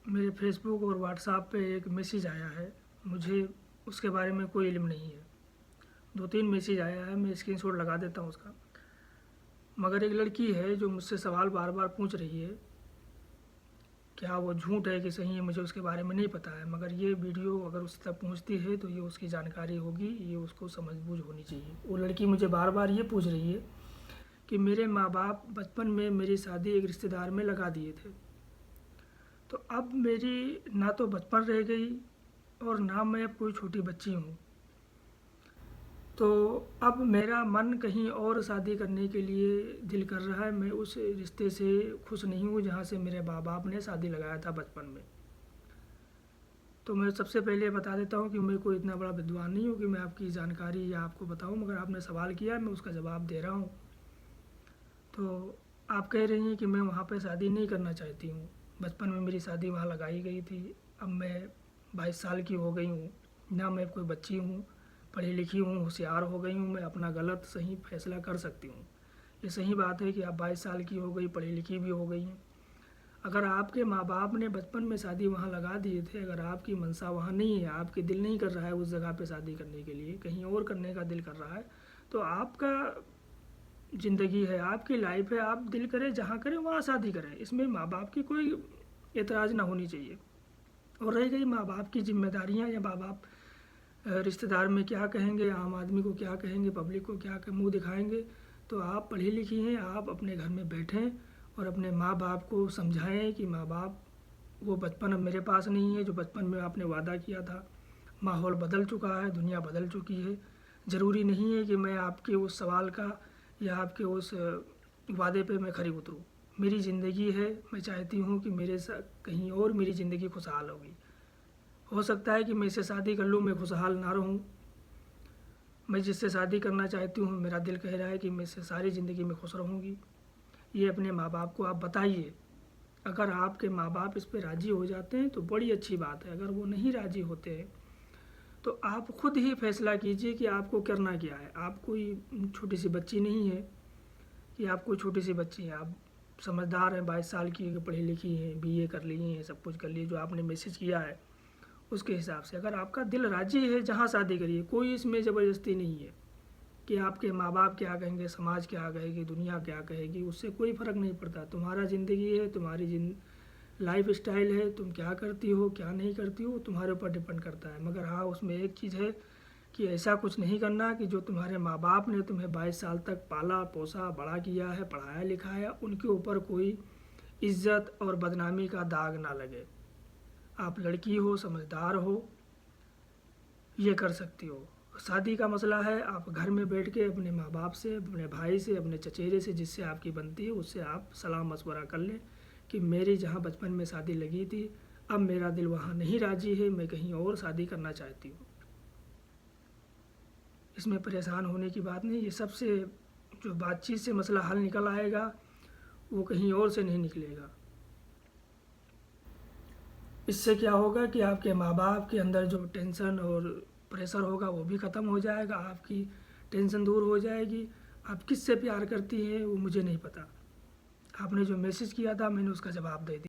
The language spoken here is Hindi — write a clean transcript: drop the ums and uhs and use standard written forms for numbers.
मेरे फेसबुक और व्हाट्सएप पे एक मैसेज आया है। मुझे उसके बारे में कोई इल्म नहीं है। 2-3 मैसेज आया है, मैं स्क्रीनशॉट लगा देता हूँ उसका। मगर एक लड़की है जो मुझसे सवाल बार बार पूछ रही है, क्या वो झूठ है कि सही है मुझे उसके बारे में नहीं पता है। मगर ये वीडियो अगर उस तक पहुँचती है तो ये उसकी जानकारी होगी, ये उसको समझ-बूझ होनी चाहिए। वो लड़की मुझे बार बार ये पूछ रही है कि मेरे माँ बाप बचपन में मेरी शादी एक रिश्तेदार में लगा दिए थे, तो अब मेरी ना तो बचपन रह गई और ना मैं अब कोई छोटी बच्ची हूँ। तो अब मेरा मन कहीं और शादी करने के लिए दिल कर रहा है। मैं उस रिश्ते से खुश नहीं हूँ जहाँ से मेरे माँ बाप ने शादी लगाया था बचपन में। तो मैं सबसे पहले बता देता हूँ कि मैं कोई इतना बड़ा विद्वान नहीं हूँ कि मैं आपकी जानकारी या आपको बताऊँ, मगर आपने सवाल किया है, मैं उसका जवाब दे रहा हूँ। तो आप कह रही हैं कि मैं वहाँ पे शादी नहीं करना चाहती हूँ। बचपन में मेरी शादी वहाँ लगाई गई थी। अब मैं 22 साल की हो गई हूँ, ना मैं कोई बच्ची हूँ, पढ़ी लिखी हूँ, होशियार हो गई हूँ, मैं अपना गलत सही फैसला कर सकती हूँ। ये सही बात है कि आप 22 साल की हो गई, पढ़ी लिखी भी हो गई हैं। अगर आपके माँ बाप ने बचपन में शादी वहाँ लगा दिए थे, अगर आपकी मंशा वहाँ नहीं है, आपके दिल नहीं कर रहा है उस जगह पे शादी करने के लिए, कहीं और करने का दिल कर रहा है, तो आपका ज़िंदगी है, आपकी लाइफ है, आप दिल करे जहाँ करें वहाँ शादी करें। इसमें माँ बाप की कोई एतराज़ ना होनी चाहिए। और रह गई माँ बाप की जिम्मेदारियाँ या माँ बाप रिश्तेदार में क्या कहेंगे, आम आदमी को क्या कहेंगे, पब्लिक को क्या मुंह दिखाएंगे, तो आप पढ़ी लिखी हैं, आप अपने घर में बैठें और अपने माँ बाप को समझाएं कि माँ बाप वो बचपन अब मेरे पास नहीं है जो बचपन में आपने वादा किया था। माहौल बदल चुका है, दुनिया बदल चुकी है। ज़रूरी नहीं है कि मैं आपके उस सवाल का या आपके उस वादे पे मैं खरी उतरूँ। मेरी ज़िंदगी है, मैं चाहती हूँ कि मेरे साथ कहीं और मेरी ज़िंदगी खुशहाल होगी। हो सकता है कि मैं इससे शादी कर लूँ, मैं खुशहाल ना रहूँ। मैं जिससे शादी करना चाहती हूँ मेरा दिल कह रहा है कि मैं इससे सारी ज़िंदगी में खुश रहूँगी। ये अपने माँ बाप को आप बताइए। अगर आपके माँ बाप इस पे राज़ी हो जाते हैं तो बड़ी अच्छी बात है। अगर वो नहीं राज़ी होते हैं तो आप खुद ही फैसला कीजिए कि आपको करना क्या है। आप कोई छोटी सी बच्ची नहीं है कि आप कोई छोटी सी बच्ची हैं। आप समझदार हैं, 22 साल की पढ़ी लिखी हैं, बीए कर ली हैं, सब कुछ कर लिए जो आपने मैसेज किया है उसके हिसाब से। अगर आपका दिल राज़ी है जहाँ शादी करिए, कोई इसमें ज़बरदस्ती नहीं है कि आपके माँ बाप क्या कहेंगे, समाज क्या कहेगी, दुनिया क्या कहेगी, उससे कोई फ़र्क नहीं पड़ता। तुम्हारा ज़िंदगी है, तुम्हारी लाइफ स्टाइल है, तुम क्या करती हो क्या नहीं करती हो तुम्हारे ऊपर डिपेंड करता है। मगर हाँ, उसमें एक चीज़ है कि ऐसा कुछ नहीं करना कि जो तुम्हारे माँ बाप ने तुम्हें 22 साल तक पाला पोसा बड़ा किया है, पढ़ाया लिखाया, उनके ऊपर कोई इज्जत और बदनामी का दाग ना लगे। आप लड़की हो, समझदार हो, ये कर सकती हो। शादी का मसला है, आप घर में बैठ के अपने माँ बाप से, अपने भाई से, अपने चचेरे से, जिससे आपकी बनती है उससे आप सलाह मशवरा कर लें कि मेरी जहाँ बचपन में शादी लगी थी अब मेरा दिल वहाँ नहीं राज़ी है, मैं कहीं और शादी करना चाहती हूँ। इसमें परेशान होने की बात नहीं। ये सबसे जो बातचीत से मसला हल निकल आएगा वो कहीं और से नहीं निकलेगा। इससे क्या होगा कि आपके माँ बाप के अंदर जो टेंशन और प्रेशर होगा वो भी ख़त्म हो जाएगा, आपकी टेंशन दूर हो जाएगी। आप किससे प्यार करती हैं वो मुझे नहीं पता। आपने जो मैसेज किया था मैंने उसका जवाब दे दिया।